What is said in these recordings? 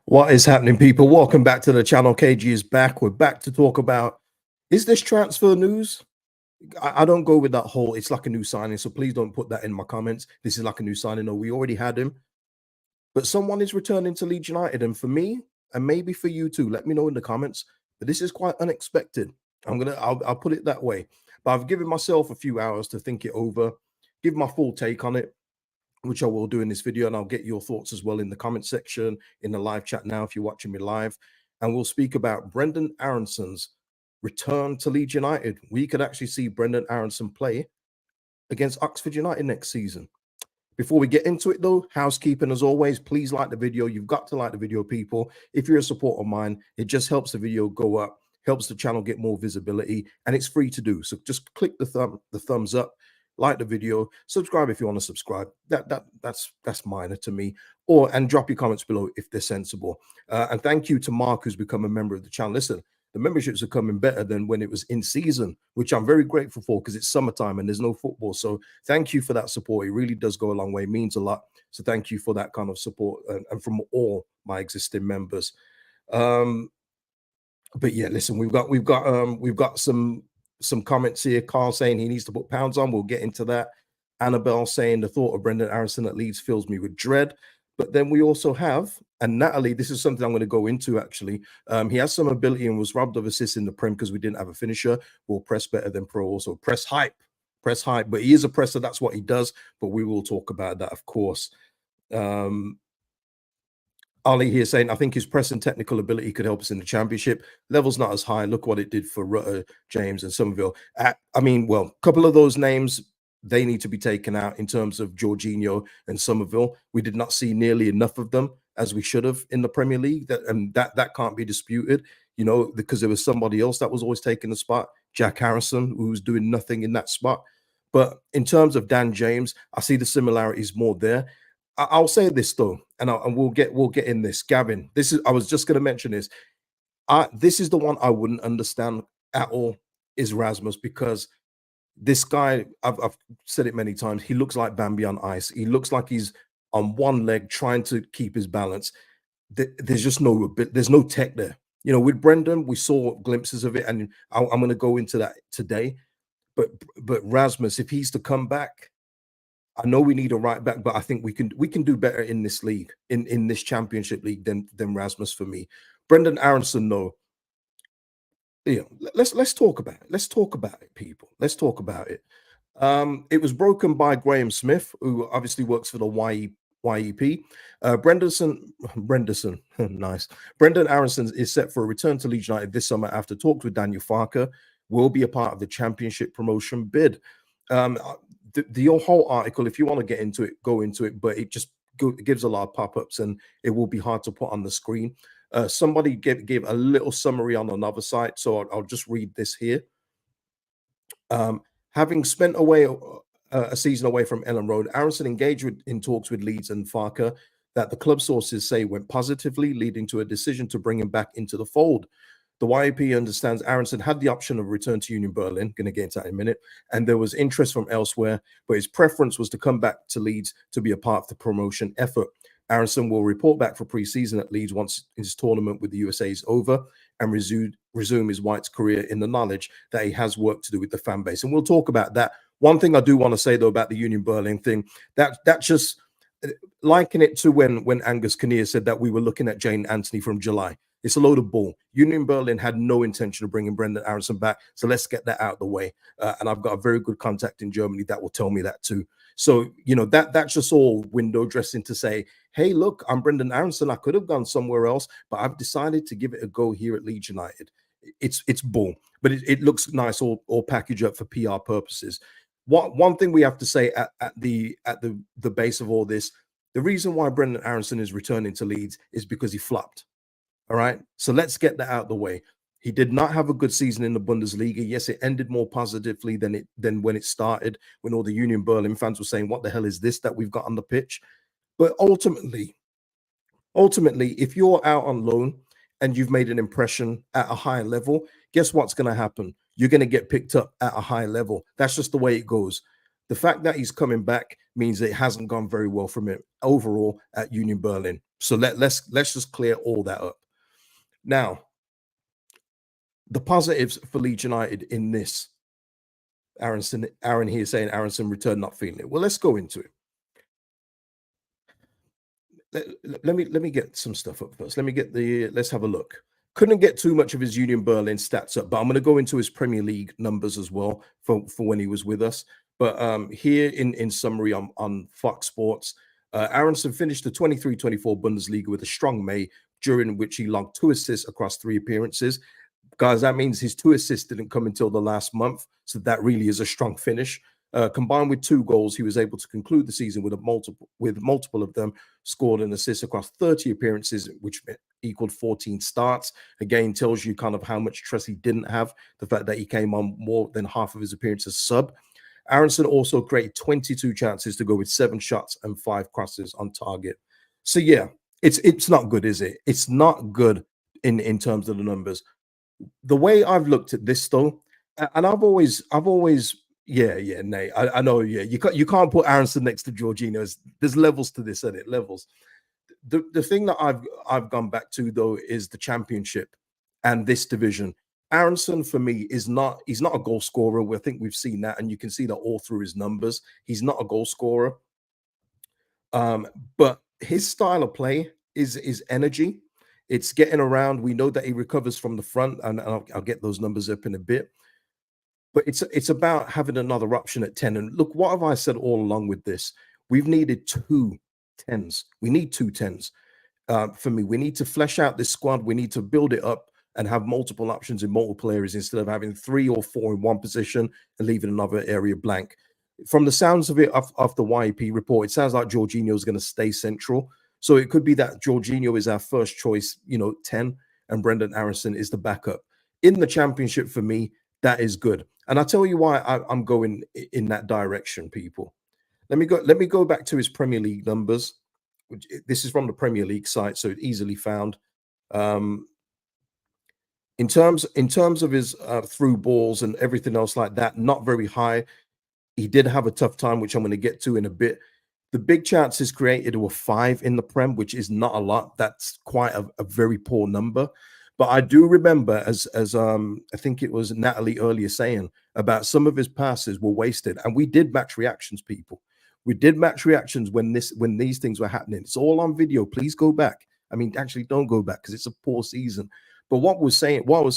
What is happening, people? Welcome back to the channel. KG is back. We're back to talk about, is this transfer news? I don't go with that whole, it's like a new signing. So please don't put that in my comments. This is like a new signing. No, we already had him. But someone is returning to Leeds United. And for me, and maybe for you too, let me know in the comments. But this is quite unexpected. I'll put it that way. But I've given myself a few hours to think it over, give my full take on it, which I will do in this video, and I'll get your thoughts as well in the comment section, in the live chat now if you're watching me live. And we'll speak about Brendan Aaronson's return to Leeds United. We could actually see Brendan Aaronson play against Oxford United next season. Before we get into it though, housekeeping as always, please like the video. You've got to like the video, people. If you're a supporter of mine, it just helps the video go up, helps the channel get more visibility, and it's free to do. So just click the thumbs up, like the video, subscribe if you want to subscribe. That's minor to me. And drop your comments below if they're sensible. And thank you to Mark, who's become a member of the channel. Listen, the memberships are coming better than when it was in season, which I'm very grateful for because it's summertime and there's no football. So thank you for that support. It really does go a long way, it means a lot. So thank you for that kind of support and from all my existing members. But yeah, listen, we've got some comments here. Carl saying he needs to put pounds on. We'll get into that. Annabelle saying the thought of Brendan Aaronson at Leeds fills me with dread. But then we also have, and Natalie, this is something I'm going to go into actually. He has some ability and was robbed of assists in the Prem because we didn't have a finisher. We'll press better than pro. Also press hype. But he is a presser. That's what he does. But we will talk about that, of course. Ali here saying, I think his press and technical ability could help us in the championship. Level's not as high. Look what it did for Rutter, James, and Somerville. I mean, well, a couple of those names, they need to be taken out in terms of Jorginho and Somerville. We did not see nearly enough of them as we should have in the Premier League. That can't be disputed, you know, because there was somebody else that was always taking the spot, Jack Harrison, who was doing nothing in that spot. But in terms of Dan James, I see the similarities more there. I'll say this though, and we'll get in this. Gavin, I was just going to mention this. This is the one I wouldn't understand at all, is Rasmus, because this guy, I've said it many times, he looks like Bambi on ice. He looks like he's on one leg trying to keep his balance. There's just there's no tech there. You know, with Brendan, we saw glimpses of it, and I'm going to go into that today. But Rasmus, if he's to come back, I know we need a right back, but I think we can do better in this league, in this championship league than Rasmus for me. Brendan Aaronson, though, you know, let's talk about it. Let's talk about it, people. Let's talk about it. It was broken by Graham Smith, who obviously works for the YEP. Brendan, nice. Brendan Aaronson is set for a return to Leeds United this summer after talks with Daniel Farke. Will be a part of the championship promotion bid. The whole article, if you want to get into it, go into it, but it just gives a lot of pop-ups and it will be hard to put on the screen. Somebody gave a little summary on another site, so I'll just read this here. Having spent a season away from Elland Road, Aaronson engaged in talks with Leeds and Farke that the club sources say went positively, leading to a decision to bring him back into the fold. The YAP understands Aaronson had the option of return to Union Berlin, going to get into that in a minute, and there was interest from elsewhere, but his preference was to come back to Leeds to be a part of the promotion effort. Aaronson will report back for pre-season at Leeds once his tournament with the USA is over and resume his White's career in the knowledge that he has work to do with the fan base. And we'll talk about that. One thing I do want to say, though, about the Union Berlin thing, that just liken it to when Angus Kinnear said that we were looking at Jane Anthony from July. It's a load of bull. Union Berlin had no intention of bringing Brendan Aaronson back. So let's get that out of the way. And I've got a very good contact in Germany that will tell me that too. So, you know, that's just all window dressing to say, hey, look, I'm Brendan Aaronson. I could have gone somewhere else, but I've decided to give it a go here at Leeds United. It's bull, but it looks nice all packaged up for PR purposes. One thing we have to say at the base of all this, the reason why Brendan Aaronson is returning to Leeds is because he flopped. All right, so let's get that out of the way. He did not have a good season in the Bundesliga. Yes, it ended more positively than when it started, when all the Union Berlin fans were saying, what the hell is this that we've got on the pitch? But ultimately, if you're out on loan and you've made an impression at a higher level, guess what's going to happen? You're going to get picked up at a high level. That's just the way it goes. The fact that he's coming back means that it hasn't gone very well from him overall at Union Berlin. So let's just clear all that up. Now, the positives for Leeds United in this. Aaron here saying Aaronson returned not feeling it. Well, let's go into it. Let me get some stuff up first. Let's have a look. Couldn't get too much of his Union Berlin stats up, but I'm going to go into his Premier League numbers as well for when he was with us. But here in summary on Fox Sports, Aaronson finished the 23-24 Bundesliga with a strong May, during which he logged 2 assists across 3 appearances. Guys, that means his 2 assists didn't come until the last month, so that really is a strong finish. Combined with 2 goals, he was able to conclude the season with multiple of them scored an assist across 30 appearances, which equaled 14 starts. Again, tells you kind of how much trust he didn't have. The fact that he came on more than half of his appearances sub. Aaronson also created 22 chances to go with 7 shots and 5 crosses on target. So yeah, it's not good, is it? It's not good in terms of the numbers. The way I've looked at this though, and I've always yeah, Nate. I know, yeah. You can't put Aaronson next to Jorginho. There's levels to this, isn't it? Levels. The thing that I've gone back to though is the championship and this division. Aaronson for me he's not a goal scorer. I think we've seen that, and you can see that all through his numbers. He's not a goal scorer. But his style of play is energy. It's getting around. We know that he recovers from the front, and I'll get those numbers up in a bit. But it's about having another option at 10. And look, what have I said all along with this? We've needed 2 10s. We need 2 10s. For me, we need to flesh out this squad. We need to build it up and have multiple options in multiple areas instead of having 3 or 4 in one position and leaving another area blank. From the sounds of it, off the YEP report, it sounds like Jorginho is going to stay central. So it could be that Jorginho is our first choice, 10, and Brendan Aaronson is the backup. In the championship, for me, that is good. And I'll tell you why I'm going in that direction, people. Let me go back to his Premier League numbers. This is from the Premier League site, so easily found. In terms of his through balls and everything else like that, not very high. He did have a tough time, which I'm going to get to in a bit. The big chances created were 5 in the Prem, which is not a lot. That's quite a very poor number. But I do remember, as I think it was Natalie earlier saying, about some of his passes were wasted. And we did match reactions, people. We did match reactions when these things were happening. It's all on video. Please go back. I mean, actually, don't go back because it's a poor season. But what I was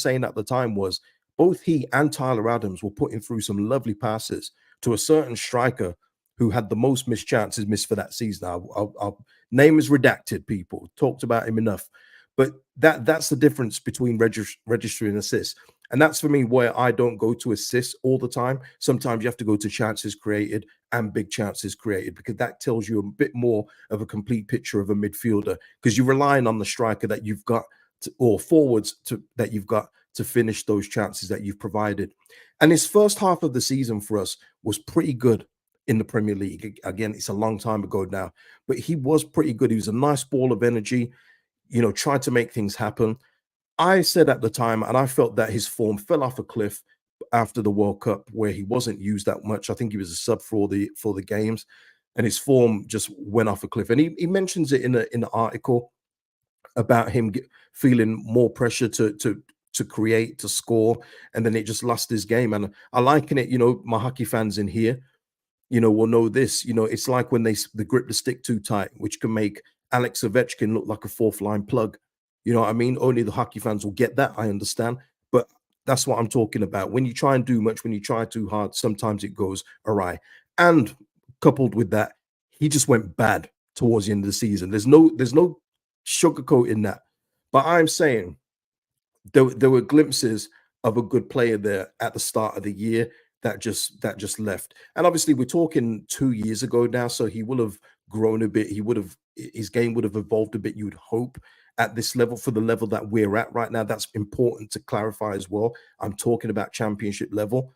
saying at the time was both he and Tyler Adams were putting through some lovely passes to a certain striker who had the most missed chances missed for that season. Our name is redacted, people. Talked about him enough. But that's the difference between registering assists. And that's for me where I don't go to assists all the time. Sometimes you have to go to chances created and big chances created, because that tells you a bit more of a complete picture of a midfielder, because you're relying on the striker that you've got or forwards that you've got to finish those chances that you've provided. And his first half of the season for us was pretty good in the Premier League. Again, it's a long time ago now, but he was pretty good. He was a nice ball of energy, tried to make things happen. I said at the time, and I felt that his form fell off a cliff after the World Cup, where he wasn't used that much. I think he was a sub for the games, and his form just went off a cliff. And he mentions it in the article about him feeling more pressure to create, to score, and then it just lost his game. And I liken it, my hockey fans in here, will know this. It's like when they grip the stick too tight, which can make Alex Ovechkin look like a 4th line plug. You know what I mean? Only the hockey fans will get that. I understand. But that's what I'm talking about. When you try and do much, when you try too hard, sometimes it goes awry. And coupled with that, he just went bad towards the end of the season. There's no sugarcoating that. But I'm saying there were glimpses of a good player there at the start of the year that just left. And obviously we're talking 2 years ago now, so he will have grown a bit. His game would have evolved a bit, you would hope, at this level, for the level that we're at right now. That's important to clarify as well. I'm talking about championship level.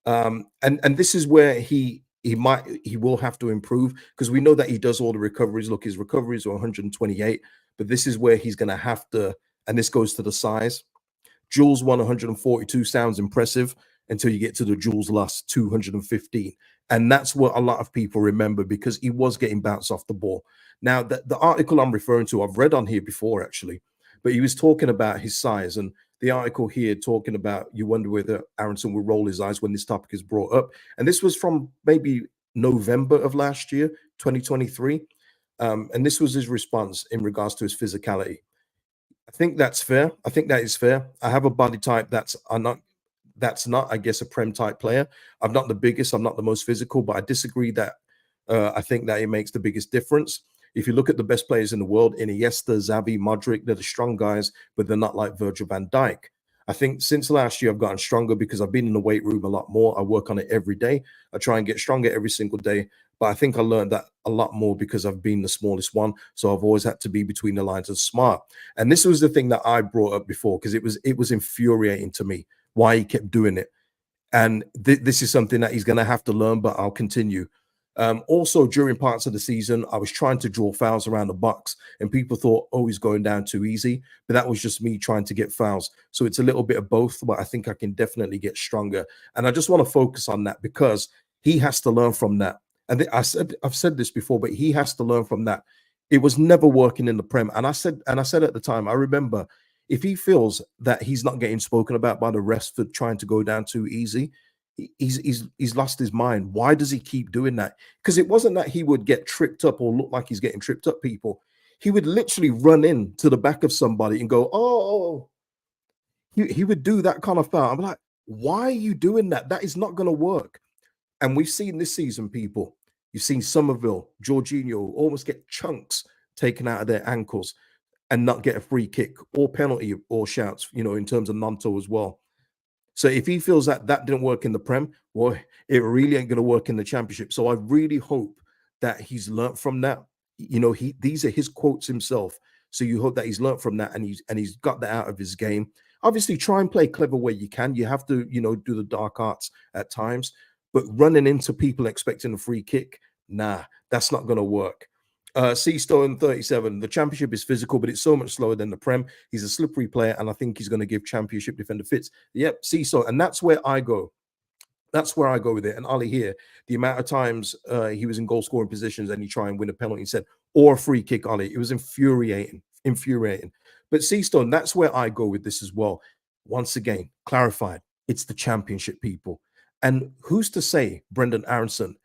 And this is where he will have to improve, because we know that he does all the recoveries. Look, his recoveries are 128, but this is where he's going to have to, and this goes to the size. Jules 142 sounds impressive, until you get to the Jules Lust 215. And that's what a lot of people remember because he was getting bounced off the ball. Now, the article I'm referring to, I've read on here before actually, but he was talking about his size. And the article here talking about you wonder whether Aaronson will roll his eyes when this topic is brought up. And this was from maybe November of last year, 2023. And this was his response in regards to his physicality. I think that's fair. I think that is fair. I have a body type that's not, I guess, a Prem type player. I'm not the biggest, I'm not the most physical, but I disagree that I think that it makes the biggest difference. If you look at the best players in the world, Iniesta, Xavi, Modric, they're the strong guys, but they're not like Virgil van Dijk. I think since last year, I've gotten stronger because I've been in the weight room a lot more. I work on it every day. I try and get stronger every single day. But I think I learned that a lot more because I've been the smallest one. So I've always had to be between the lines and smart. And this was the thing that I brought up before because it was infuriating to me why he kept doing it. And this is something that he's going to have to learn, but I'll continue. Also, during parts of the season, I was trying to draw fouls around the box, and people thought, oh, he's going down too easy. But that was just me trying to get fouls. So it's a little bit of both, but I think I can definitely get stronger. And I just want to focus on that because he has to learn from that. And I've said this before, but he has to learn from that. It was never working in the Prem. And I said at the time, I remember, if he feels that he's not getting spoken about by the rest for trying to go down too easy, he's lost his mind. Why does he keep doing that? Because it wasn't that he would get tripped up or look like he's getting tripped up, people. He would literally run in to the back of somebody and go, oh. He would do that kind of foul. I'm like, why are you doing that? That is not going to work. And we've seen this season, people. You've seen Somerville, Jorginho almost get chunks taken out of their ankles and not get a free kick or penalty or shouts, in terms of Nanto as well. So if he feels that that didn't work in the Prem, well, it really ain't going to work in the Championship. So I really hope that he's learned from that. These are his quotes himself. So you hope that he's learned from that and he's got that out of his game. Obviously, try and play clever where you can. You have to, do the dark arts at times. But running into people expecting a free kick, nah, that's not going to work. Stone 37. The Championship is physical, but it's so much slower than the Prem. He's a slippery player, and I think he's going to give Championship defender fits. Yep, Stone, and that's where I go. That's where I go with it. And Ali here, the amount of times he was in goal scoring positions and he tried and win a penalty, he said, or a free kick, Ali. It was infuriating. But Stone, that's where I go with this as well. Once again, clarified, it's the Championship, people. And who's to say Brendan Aaronson?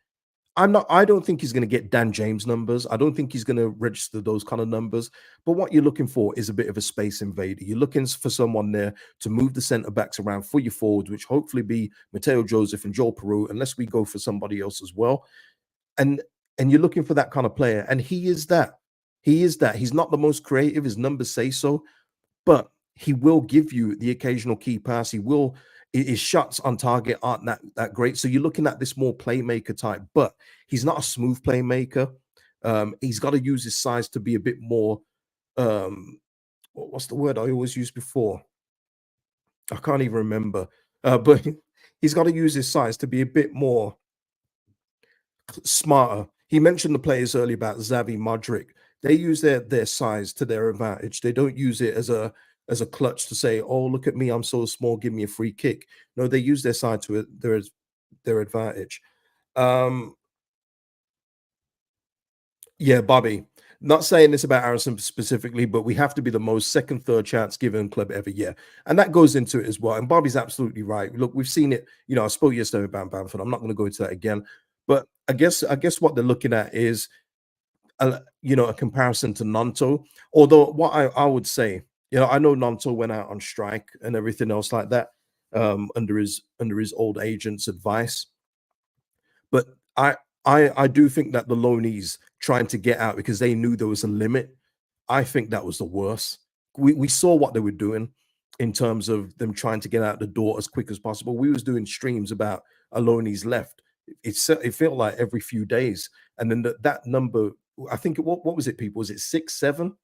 I don't think he's going to get Dan James numbers. I don't think he's going to register those kind of numbers. But what you're looking for is a bit of a space invader. You're looking for someone there to move the centre backs around for your forwards, which hopefully be Mateo Joseph and Joel Peru, unless we go for somebody else as well. And you're looking for that kind of player. And he is that. He is that. He's not the most creative. His numbers say so. But he will give you the occasional key pass. His shots on target aren't that great. So you're looking at this more playmaker type, but he's not a smooth playmaker. He's got to use his size to be a bit more, what's the word I always used before? I can't even remember. But he's got to use his size to be a bit more smarter. He mentioned the players earlier about Xavi, Modric. They use their size to their advantage. They don't use it as a clutch to say, oh, look at me, I'm so small, give me a free kick. No, they use their side to their advantage. Yeah, Bobby, not saying this about Aaronson specifically, but we have to be the most second, third chance given club ever. Yeah. And that goes into it as well. And Bobby's absolutely right. Look, we've seen it. I spoke yesterday about Bamford. I'm not going to go into that again. But I guess what they're looking at is, a comparison to Nanto. Although what I would say, I know Nanto went out on strike and everything else like that under his old agent's advice. But I do think that the loanees trying to get out because they knew there was a limit, I think that was the worst. We saw what they were doing in terms of them trying to get out the door as quick as possible. We was doing streams about a loanees left. It felt like every few days. And then that number, I think, what was it, people? Was it 6, 7?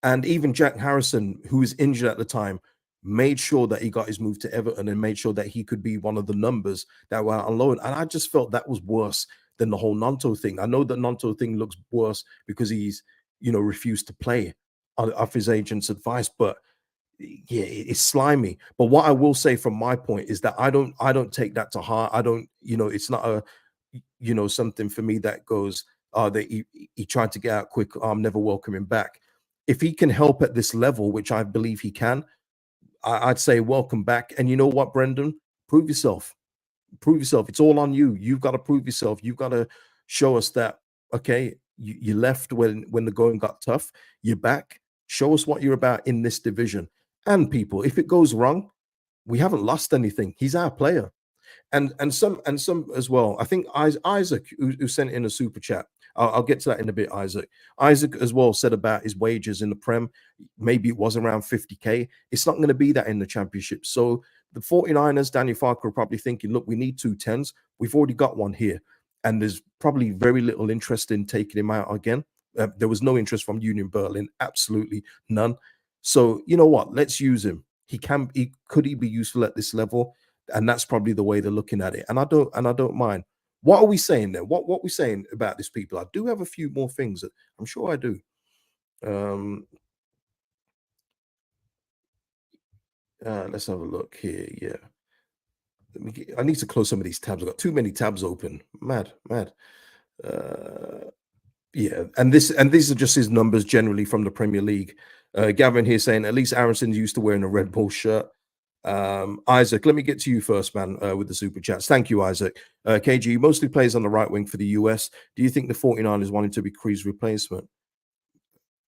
And even Jack Harrison, who was injured at the time, made sure that he got his move to Everton and made sure that he could be one of the numbers that were out on loan. And I just felt that was worse than the whole Nanto thing. I know the Nanto thing looks worse because he's, refused to play off his agent's advice. But yeah, it's slimy. But what I will say from my point is that I don't take that to heart. I don't, it's not a, something for me that goes, that he tried to get out quick. I'm never welcoming back. If he can help at this level, which I believe he can, I'd say welcome back. And you know what, Brendan, prove yourself. Prove yourself. It's all on you. You've got to prove yourself. You've got to show us that, okay, you left when the going got tough. You're back. Show us what you're about in this division. And people, if it goes wrong, we haven't lost anything. He's our player. And some as well. I think Isaac, who sent in a super chat. I'll get to that in a bit. Isaac as well said about his wages in the Prem. Maybe it was around 50K. It's not going to be that in the Championship. So the 49ers, Daniel Farke, are probably thinking, look, we need 2 10s. We've already got one here, and there's probably very little interest in taking him out again. There was no interest from Union Berlin, absolutely none. So you know what? Let's use him. Could he be useful at this level? And that's probably the way they're looking at it. And I don't mind. What are we saying then? What we saying about these people? I do have a few more things that I'm sure I do. Um, let's have a look here. Yeah. I need to close some of these tabs. I've got too many tabs open. Mad, mad. Uh, yeah, and these are just his numbers generally from the Premier League. Gavin here saying at least Aaronson's used to wearing a Red Bull shirt. Isaac, let me get to you first, man, with the super chats. Thank you, Isaac. KG mostly plays on the right wing for the US. Do you think the 49ers wanting to be Cree's replacement?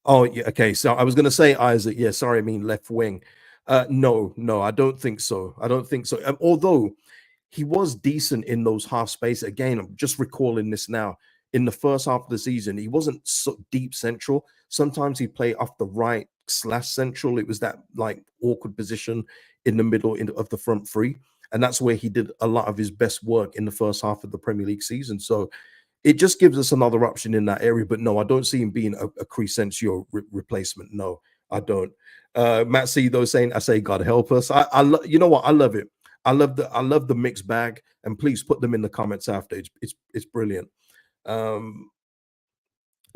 Oh, yeah. Okay. So I was going to say Isaac. Yeah. Sorry. I mean left wing. No, I don't think so. I don't think so. Although he was decent in those half space. Again, I'm just recalling this now. In the first half of the season, he wasn't so deep central. Sometimes he played off the right slash central. It was that like awkward position in the middle of the front three. And that's where he did a lot of his best work in the first half of the Premier League season. So it just gives us another option in that area. But no, I don't see him being a Crescencio replacement. No, I don't. Matt C though saying, I say God help us. You know what? I love it. I love the mixed bag. And please put them in the comments after. It's brilliant. Um,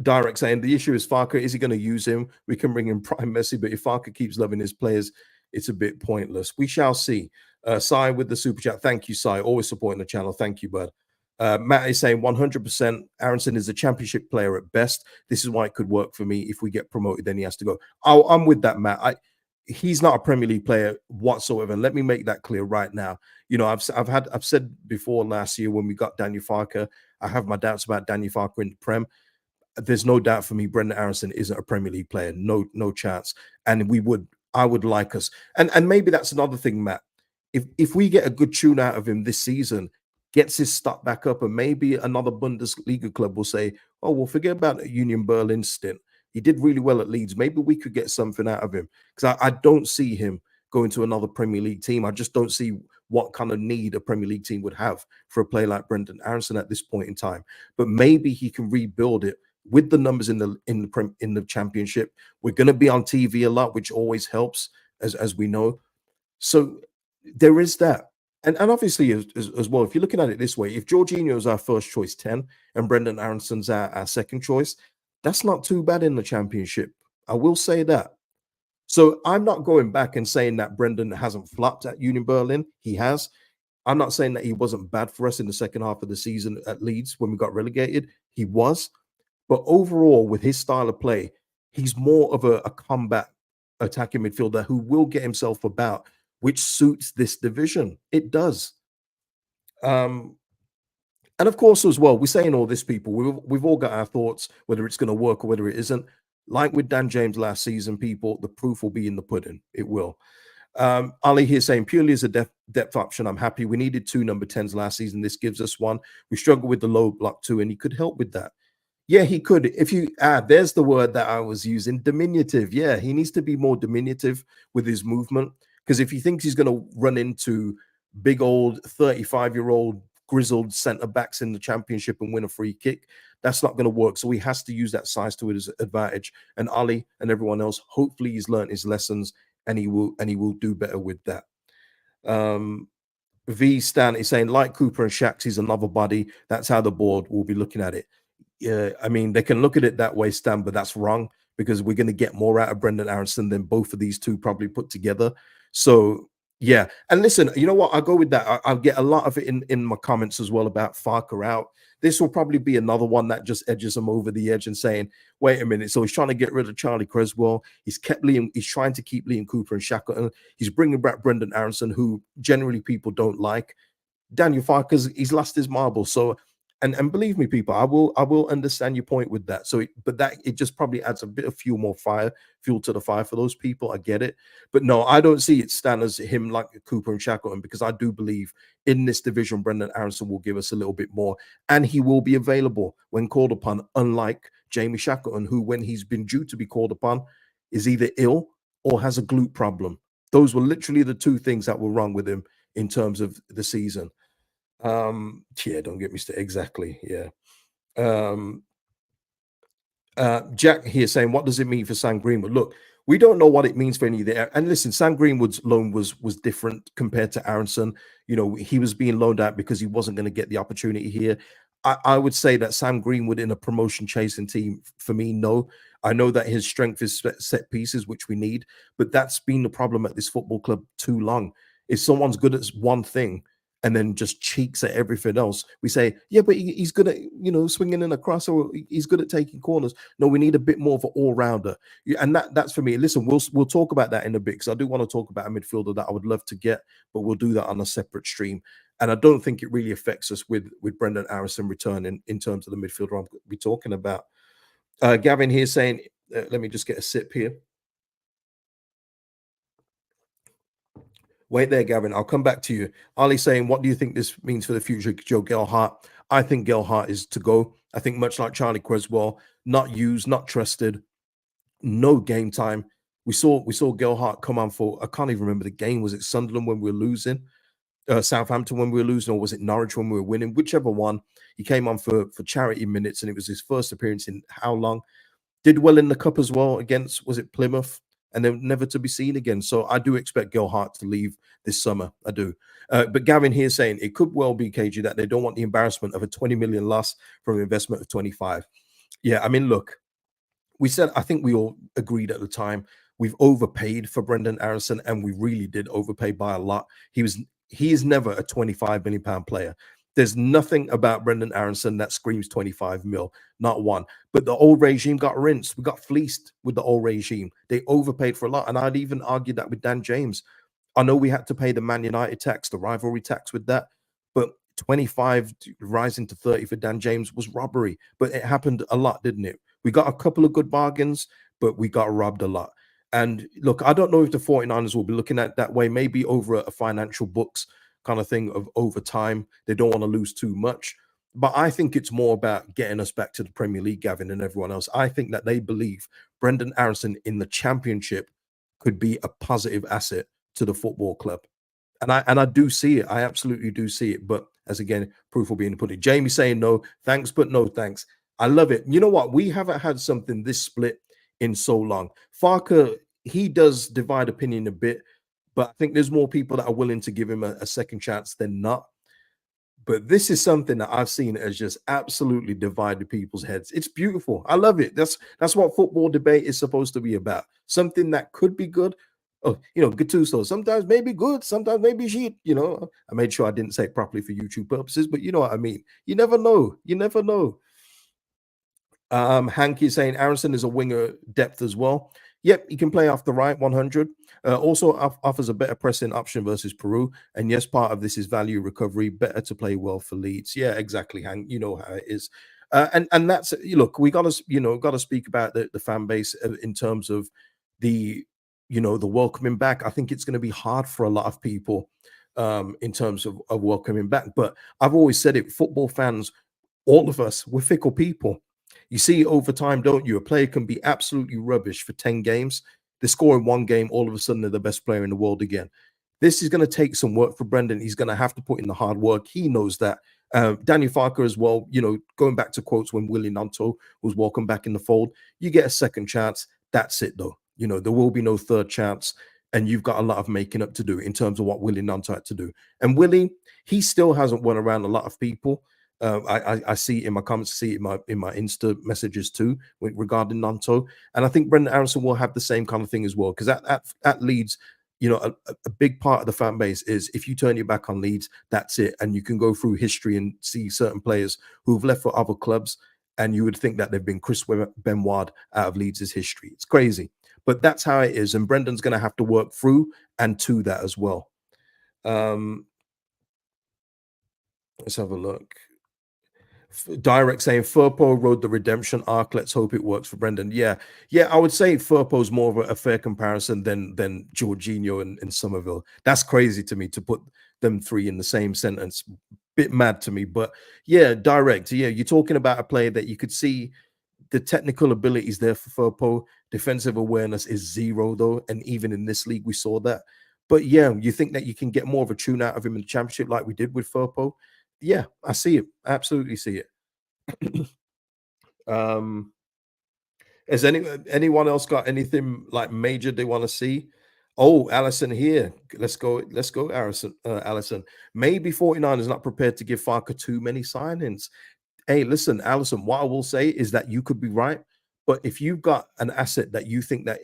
Direct saying the issue is Farke. Is he going to use him? We can bring in Prime Messi, but if Farke keeps loving his players, it's a bit pointless. We shall see. Sai with the super chat. Thank you, Sai. Always supporting the channel. Thank you, bud. Matt is saying 100% Aaronson is a championship player at best. This is why it could work for me. If we get promoted, then he has to go. I'm with that, Matt. He's not a Premier League player whatsoever. And let me make that clear right now. You know, I've said before last year when we got Daniel Farke, I have my doubts about Daniel Farke in the Prem. There's no doubt for me, Brendan Aaronson isn't a Premier League player. No chance. And I would like us. And maybe that's another thing, Matt. If we get a good tune out of him this season, gets his stock back up, and maybe another Bundesliga club will say, oh, well, forget about a Union Berlin stint. He did really well at Leeds. Maybe we could get something out of him. Because I don't see him going to another Premier League team. I just don't see what kind of need a Premier League team would have for a player like Brendan Aaronson at this point in time. But maybe he can rebuild it with the numbers in the Championship. We're going to be on TV a lot, which always helps, as we know. So there is that. And obviously, as well, if you're looking at it this way, if Jorginho is our first choice 10 and Brendan Aaronson's our second choice, that's not too bad in the Championship. I will say that. So I'm not going back and saying that Brendan hasn't flopped at Union Berlin. He has. I'm not saying that he wasn't bad for us in the second half of the season at Leeds when we got relegated. He was. But overall, with his style of play, he's more of a combat attacking midfielder who will get himself about, which suits this division. It does. And of course, as well, we're saying all this, people. We've all got our thoughts, whether it's going to work or whether it isn't. Like with Dan James last season, people, the proof will be in the pudding. It will. Ali here saying purely as a depth option, I'm happy. We needed 2 number 10s last season. This gives us 1. We struggled with the low block too, and he could help with that. Yeah, he could. If you there's the word that I was using, diminutive. Yeah, he needs to be more diminutive with his movement, because if he thinks he's going to run into big old 35-year-old grizzled centre backs in the Championship and win a free kick, that's not going to work. So he has to use that size to his advantage. And Ali and everyone else, hopefully he's learned his lessons and he will do better with that. V Stan is saying, like Cooper and Shax, he's another body. That's how the board will be looking at it. Yeah, I mean, they can look at it that way, Stan, but that's wrong, because we're going to get more out of Brendan Aaronson than both of these two probably put together. So yeah, and listen, you know what? I'll go with that. I'll get a lot of it in my comments as well about Farke out. This will probably be another one that just edges him over the edge and saying, "Wait a minute." So he's trying to get rid of Charlie Creswell. He's kept Liam. He's trying to keep Liam Cooper and Shackleton. He's bringing back Brendan Aaronson, who generally people don't like. Daniel Farke, he's lost his marble. So, and believe me, people, I will understand your point with that. So, but that it just probably adds a bit of fuel to the fire for those people. I get it, but no, I don't see it stand as him like Cooper and Shackleton, because I do believe in this division, Brendan Aaronson will give us a little bit more, and he will be available when called upon. Unlike Jamie Shackleton, who, when he's been due to be called upon, is either ill or has a glute problem. Those were literally the two things that were wrong with him in terms of the season. Yeah, don't get me started. Exactly. Yeah. Um, Jack here saying, what does it mean for Sam Greenwood? Look, we don't know what it means for any of the. And listen, Sam Greenwood's loan was different compared to Aaronson. You know, he was being loaned out because he wasn't going to get the opportunity here. I would say that Sam Greenwood in a promotion chasing team, for me, no. I know that his strength is set pieces, which we need, but that's been the problem at this football club too long. If someone's good at one thing and then just cheeks at everything else, we say, yeah, but he's good at, swinging in a cross, or he's good at taking corners. No, we need a bit more of an all-rounder. And that's for me. Listen, we'll talk about that in a bit, because I do want to talk about a midfielder that I would love to get, but we'll do that on a separate stream. And I don't think it really affects us with Brendan Aaronson returning in terms of the midfielder I'm going to be talking about. Gavin here saying, let me just get a sip here. Wait there, Gavin. I'll come back to you. Ali saying, what do you think this means for the future of Joe Gelhardt? I think Gelhardt is to go. I think much like Charlie Creswell, not used, not trusted, no game time. We saw Gelhardt come on for, I can't even remember the game. Was it Sunderland when we were losing? Southampton when we were losing, or was it Norwich when we were winning? Whichever one. He came on for charity minutes, and it was his first appearance in how long? Did well in the cup as well against, was it Plymouth? And then never to be seen again. So I do expect Gelhardt to leave this summer. I do. But Gavin here saying it could well be, KG, that they don't want the embarrassment of a 20 million loss from an investment of 25. Yeah, I mean, look, we said, I think we all agreed at the time, we've overpaid for Brendan Aaronson, and we really did overpay by a lot. He is never a 25 million pound player. There's nothing about Brendan Aaronson that screams 25 mil, not one. But the old regime got rinsed. We got fleeced with the old regime. They overpaid for a lot. And I'd even argue that with Dan James. I know we had to pay the Man United tax, the rivalry tax with that, but 25 rising to 30 for Dan James was robbery. But it happened a lot, didn't it? We got a couple of good bargains, but we got robbed a lot. And look, I don't know if the 49ers will be looking at it that way, maybe over a financial books kind of thing of over time. They don't want to lose too much. But I think it's more about getting us back to the Premier League, Gavin, and everyone else. I think that they believe Brendan Aaronson in the Championship could be a positive asset to the football club. And I do see it. I absolutely do see it. But as again, proof will be in the pudding. Jamie saying no, thanks, but no thanks. I love it. You know what? We haven't had something this split in so long. Farke, he does divide opinion a bit, but I think there's more people that are willing to give him a second chance than not. But this is something that I've seen as just absolutely divided people's heads. It's beautiful. I love it. That's what football debate is supposed to be about. Something that could be good. Oh, Gattuso, sometimes maybe good, sometimes maybe shit. I made sure I didn't say it properly for YouTube purposes, but you know what I mean. You never know. You never know. Hanky saying Aaronson is a winger depth as well. Yep, he can play off the right 100. Also offers a better pressing option versus Peru. And yes, part of this is value recovery. Better to play well for Leeds. Yeah, exactly, Hank. You know how it is. And that's, look, we got to speak about the fan base in terms of the welcoming back. I think it's going to be hard for a lot of people in terms of welcoming back. But I've always said it, football fans, all of us, we're fickle people. You see over time, don't you? A player can be absolutely rubbish for 10 games. They score in one game, all of a sudden they're the best player in the world again. This is going to take some work for Brendan. He's going to have to put in the hard work. He knows that. Daniel Farke as well, going back to quotes when Willie Nanto was welcome back in the fold. You get a second chance. That's it, though. There will be no third chance. And you've got a lot of making up to do in terms of what Willie Nanto had to do. And Willie, he still hasn't won around a lot of people. I see it in my comments, see it in my Insta messages too regarding Nanto, and I think Brendan Aaronson will have the same kind of thing as well. Because at Leeds, you know, a big part of the fan base is if you turn your back on Leeds, that's it, and you can go through history and see certain players who've left for other clubs, and you would think that they've been Chris Benoit out of Leeds' history. It's crazy, but that's how it is, and Brendan's going to have to work through and to that as well. Um, let's have a look. Direct saying Firpo rode the redemption arc. Let's hope it works for Brendan. Yeah, yeah, I would say Firpo's more of a fair comparison than Jorginho and Somerville. That's crazy to me to put them three in the same sentence. Bit mad to me, but yeah, direct. Yeah, you're talking about a player that you could see the technical abilities there for Firpo. Defensive awareness is zero though, and even in this league we saw that. But yeah, you think that you can get more of a tune out of him in the championship like we did with Firpo? Yeah, I see it. Absolutely see it. um, has anyone else got anything like major they want to see? Oh, Allison here. Let's go. Let's go, Allison. Allison. Maybe 49 is not prepared to give Farke too many signings. Hey, listen, Allison, what I will say is that you could be right, but if you've got an asset that you think that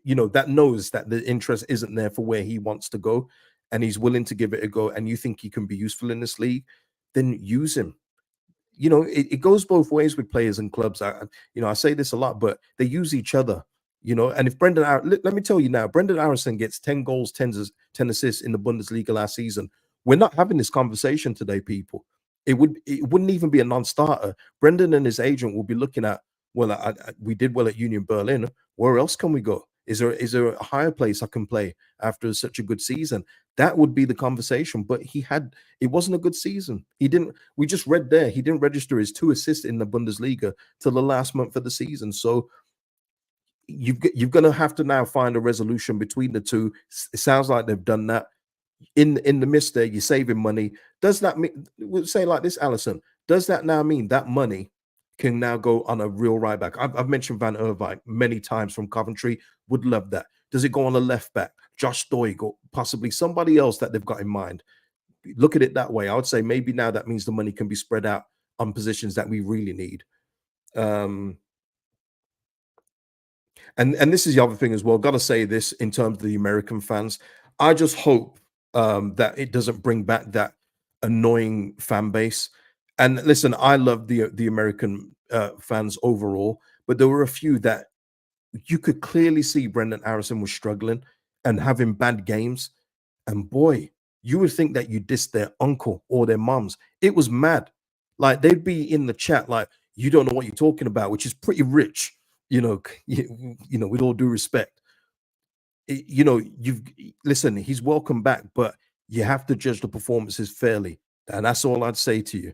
you know that knows that the interest isn't there for where he wants to go, and he's willing to give it a go, and you think he can be useful in this league, then use him. You know, it goes both ways with players and clubs. You know, I say this a lot, but they use each other. You know, and if let me tell you now, Brendan Aaronson gets 10 goals, 10 assists in the Bundesliga last season. We're not having this conversation today, people. It wouldn't even be a non-starter. Brendan and his agent will be looking at, well, we did well at Union Berlin. Where else can we go? Is there a higher place I can play after such a good season? That would be the conversation. But it wasn't a good season. He didn't. We just read there he didn't register his 2 assists in the Bundesliga till the last month of the season. So you're going to have to now find a resolution between the two. It sounds like they've done that. In the midst there, you're saving money. Does that mean, we'll say like this, Allison? Does that now mean that money can now go on a real right back? I've mentioned Van Irvine many times from Coventry. Would love that. Does it go on a left back? Josh Doig or possibly somebody else that they've got in mind? Look at it that way. I would say maybe now that means the money can be spread out on positions that we really need. And this is the other thing as well. Got to say this in terms of the American fans. I just hope that it doesn't bring back that annoying fan base. And listen, I love the American fans overall, but there were a few that you could clearly see Brendan Aaronson was struggling and having bad games. And boy, you would think that you dissed their uncle or their mums. It was mad. Like they'd be in the chat, like, you don't know what you're talking about, which is pretty rich, you know, with all due respect. You know, listen, he's welcome back, but you have to judge the performances fairly. And that's all I'd say to you.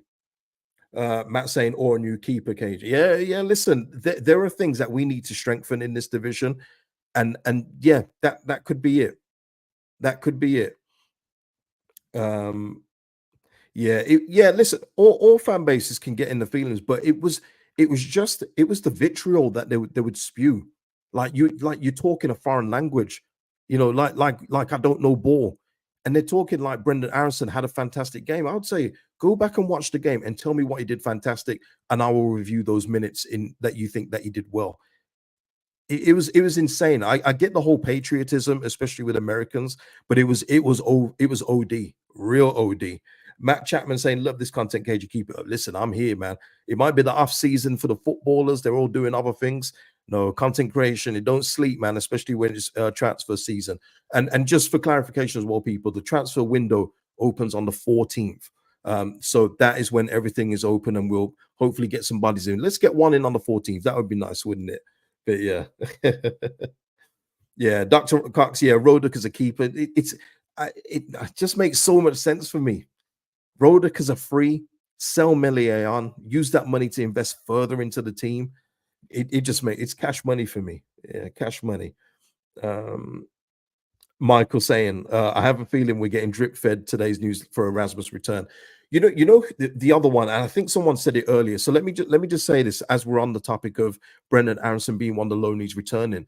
Matt saying, or a new keeper, cage. Yeah, yeah. Listen, there are things that we need to strengthen in this division, and yeah, that could be it. That could be it. Yeah, yeah. Listen, all fan bases can get in the feelings, but it was the vitriol that they would spew. Like you're talking a foreign language, you know, like I don't know ball, and they're talking like Brendan Aaronson had a fantastic game. I would say go back and watch the game and tell me what he did fantastic, and I will review those minutes in that you think that he did well. It was insane. I get the whole patriotism, especially with Americans, but it was OD, real OD. Matt Chapman saying, "Love this content, KG. Keep it up." Listen, I'm here, man. It might be the off season for the footballers; they're all doing other things. No content creation. It don't sleep, man. Especially when it's transfer season. And just for clarification as well, people, the transfer window opens on the 14th. So that is when everything is open, and we'll hopefully get some bodies in. Let's get one in on the 14th. That would be nice, wouldn't it? But yeah, yeah, Dr. Cox, yeah, Roddick as a keeper. It just makes so much sense for me. Roddick as a free, sell Melier on, use that money to invest further into the team. It just makes it's cash money for me. Yeah, cash money. Um, Michael saying, I have a feeling we're getting drip fed today's news for Erasmus return. You know the other one, and I think someone said it earlier. So let me just say this as we're on the topic of Brendan Aaronson being one of the loanees returning.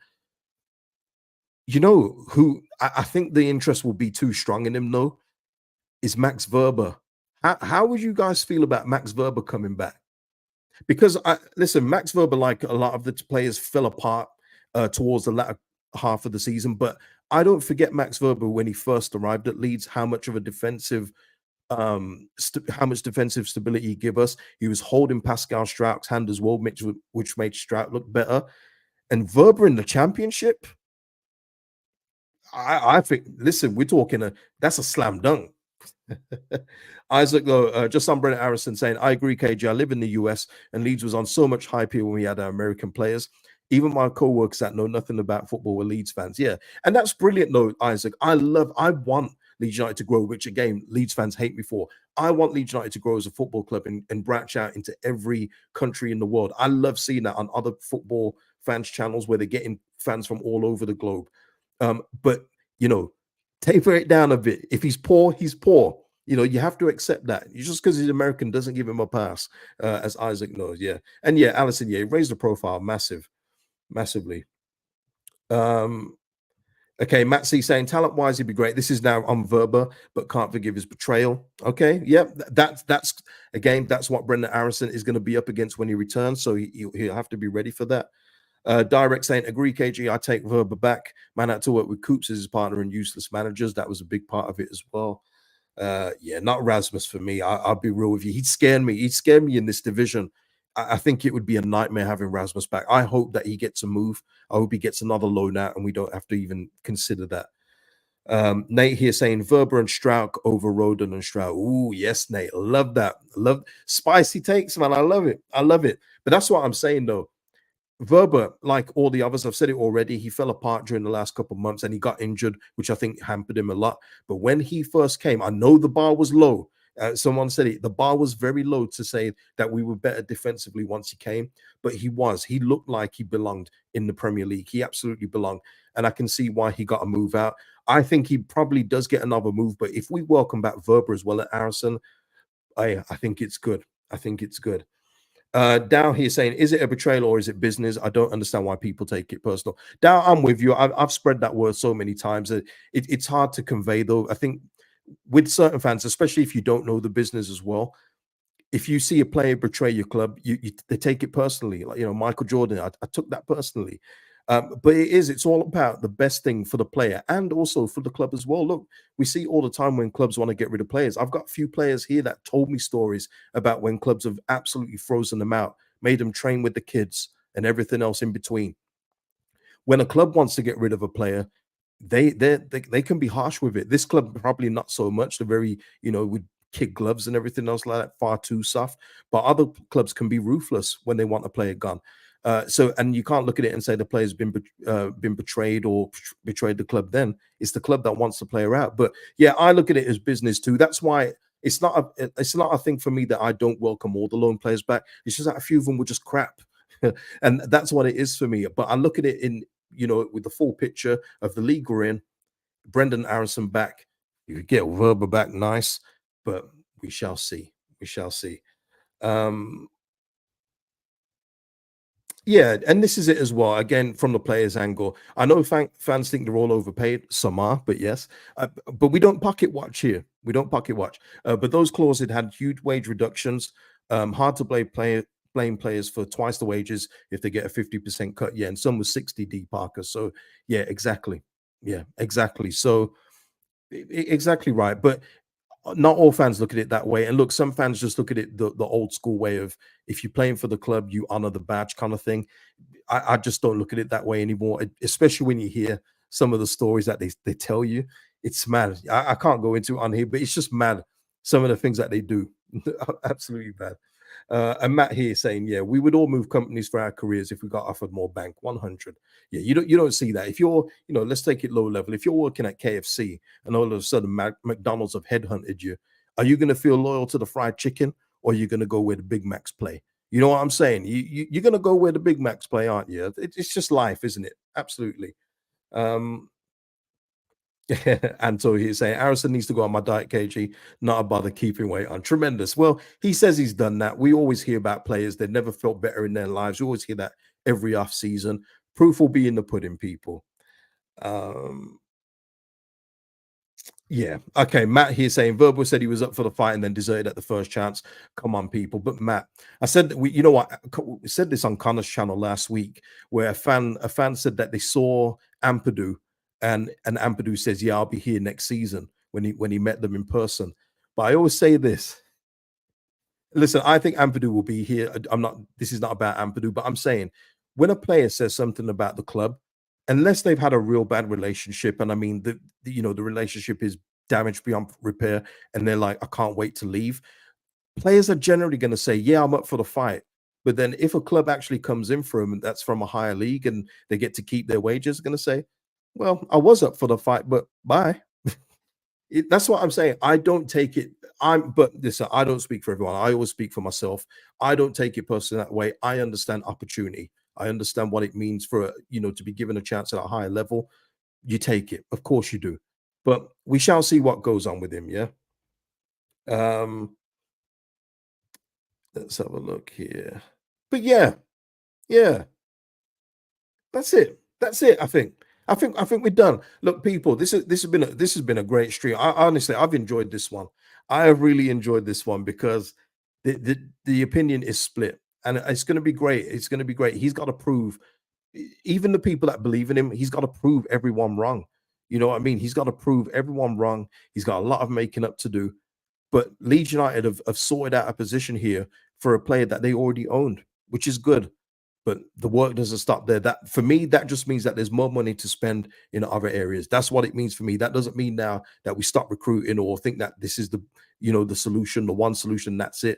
You know who I think the interest will be too strong in him though is Max Verber. How would you guys feel about Max Verber coming back? Because listen, Max Verber, like a lot of the players, fell apart towards the latter half of the season. But I don't forget Max Verber when he first arrived at Leeds, how much of a defensive how much defensive stability he give us. He was holding Pascal Strout's hand as well, which made Strout look better. And Verber in the championship, I think, listen, we're talking that's a slam dunk. Isaac, though, just on Brendan Aaronson saying, I agree, KJ. I live in the US and Leeds was on so much hype here when we had our American players. Even my co-workers that know nothing about football were Leeds fans. Yeah. And that's brilliant, though, Isaac. I want Leeds United to grow, which again, Leeds fans hate me for. I want Leeds United to grow as a football club and branch out into every country in the world. I love seeing that on other football fans channels where they're getting fans from all over the globe. But, you know, taper it down a bit. If he's poor, he's poor. You know, you have to accept that. Just because he's American doesn't give him a pass, as Isaac knows. Yeah. And yeah, Allison, yeah, raised the profile massively. Okay, Matt C saying talent-wise, he'd be great. This is now on Verber, but can't forgive his betrayal. Okay, yeah, that's again, that's what Brendan Aaronson is going to be up against when he returns. So he'll have to be ready for that. Direct saying, agree, KG. I take Verber back. Man had to work with Coops as his partner and useless managers. That was a big part of it as well. Yeah, not Rasmus for me. I'll be real with you. He'd scare me. He'd scare me in this division. I think it would be a nightmare having Rasmus back. I hope that he gets a move. I hope he gets another loan out and we don't have to even consider that. Nate here saying Verber and Strauch over Roden and Strauch. Ooh, yes, Nate. Love that. Love spicy takes, man. I love it. I love it. But that's what I'm saying, though. Verber, like all the others, I've said it already, he fell apart during the last couple of months and he got injured, which I think hampered him a lot. But when he first came, I know the bar was low. Someone said it, the bar was very low to say that we were better defensively once he came, but he was. He looked like he belonged in the Premier League. He absolutely belonged. And I can see why he got a move out. I think he probably does get another move, but if we welcome back Verber as well at Harrison, I think it's good. I think it's good. Dow here saying, is it a betrayal or is it business? I don't understand why people take it personal. Dow, I'm with you. I've spread that word so many times that it's hard to convey, though. I think with certain fans, especially if you don't know the business as well, if you see a player betray your club, they take it personally. Like, you know, Michael Jordan, I took that personally. But it's all about the best thing for the player and also for the club as well. Look, we see all the time when clubs want to get rid of players. I've got a few players here that told me stories about when clubs have absolutely frozen them out, made them train with the kids and everything else in between. When a club wants to get rid of a player, they can be harsh with it. This club probably not so much. They're very, you know, with kid gloves and everything else like that, far too soft. But other clubs can be ruthless when they want a player gone. And you can't look at it and say the player's been betrayed or betrayed the club. Then it's the club that wants the player out. But yeah, I look at it as business too. That's why it's not a thing for me that I don't welcome all the loan players back. It's just that a few of them were just crap, and that's what it is for me. But I look at it in, you know, with the full picture of the league we're in. Brendan Aaronson back. You could get Verber back, nice, but we shall see. We shall see. Um, Yeah, and this is it as well. Again, from the players' angle, I know fans think they're all overpaid. Some are, but yes, but we don't pocket watch here. We don't pocket watch. But those clauses had huge wage reductions. Hard to blame players for twice the wages if they get a 50% cut. Yeah, and some was 60 D Parker. So yeah, exactly. Yeah, exactly. So exactly right. But not all fans look at it that way. And look, some fans just look at it the old school way of if you're playing for the club, you honor the badge kind of thing. I just don't look at it that way anymore, especially when you hear some of the stories that they tell you. It's mad. I can't go into it on here, but it's just mad. Some of the things that they do, absolutely bad. And Matt here saying, yeah, we would all move companies for our careers if we got offered more bank. 100. Yeah, you don't see that. If you're, you know, let's take it low level. If you're working at KFC and all of a sudden McDonald's have headhunted you, are you going to feel loyal to the fried chicken or are you going to go where the Big Macs play? You know what I'm saying? You're going to go where the Big Macs play, aren't you? It's just life, isn't it? Absolutely. Um, and so he's saying Harrison needs to go on my diet, KG, not a bother keeping weight on. Tremendous. Well, he says he's done that. We always hear about players that never felt better in their lives. We always hear that every off season. Proof will be in the pudding, people. Um, Yeah. Okay. Matt here saying Verbal said he was up for the fight and then deserted at the first chance. Come on, people. But Matt, I said that you know what? We said this on Connor's channel last week, where a fan said that they saw Ampadu, and Ampadu says, "Yeah, I'll be here next season," when he met them in person. But I always say this. Listen, I think Ampadu will be here. I'm not. This is not about Ampadu, but I'm saying when a player says something about the club, unless they've had a real bad relationship, and I mean the relationship is damaged beyond repair, and they're like, I can't wait to leave. Players are generally going to say, "Yeah, I'm up for the fight." But then if a club actually comes in for them that's from a higher league and they get to keep their wages, going to say, "Well, I was up for the fight, but bye." That's what I'm saying. I don't take it. But listen, I don't speak for everyone. I always speak for myself. I don't take it personally that way. I understand opportunity. I understand what it means for to be given a chance at a higher level. You take it, of course you do. But we shall see what goes on with him. Yeah. Um. Let's have a look here. But yeah, yeah. That's it. That's it. I think we're done. Look, people, this has been a great stream. Honestly, I've enjoyed this one. I have really enjoyed this one because the opinion is split, and it's going to be great. It's going to be great. He's got to prove, even the people that believe in him, he's got to prove everyone wrong. You know what I mean? He's got to prove everyone wrong. He's got a lot of making up to do. But Leeds United have sorted out a position here for a player that they already owned, which is good. But the work doesn't stop there. That for me, that just means that there's more money to spend in other areas. That's what it means for me. That doesn't mean now that we stop recruiting or think that this is the solution, the one solution. That's it.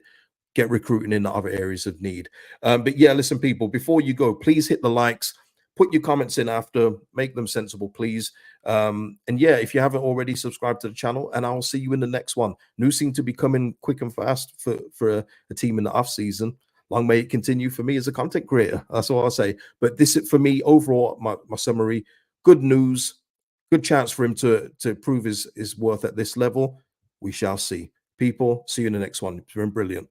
Get recruiting in the other areas of need. But yeah, listen, people, before you go, please hit the likes, put your comments in after, make them sensible, please. And yeah, if you haven't already, subscribe to the channel, and I'll see you in the next one. News seem to be coming quick and fast for a team in the off season. Long may it continue for me as a content creator. That's all I'll say. But this is for me overall, my summary. Good news, good chance for him to prove his worth at this level. We shall see. People, see you in the next one. It's been brilliant.